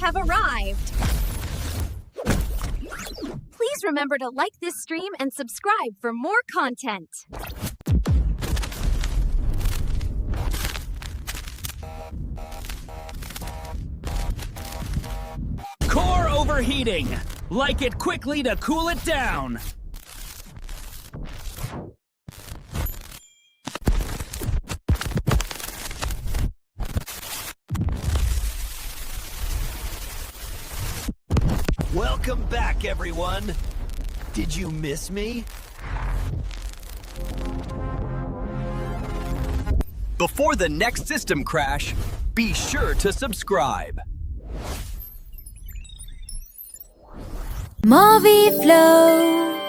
have arrived. Please remember to like this stream and subscribe for more content. Core overheating. Like it quickly to cool it down. Welcome back, everyone. Did you miss me? Before the next system crash, be sure to subscribe. Movie Flow.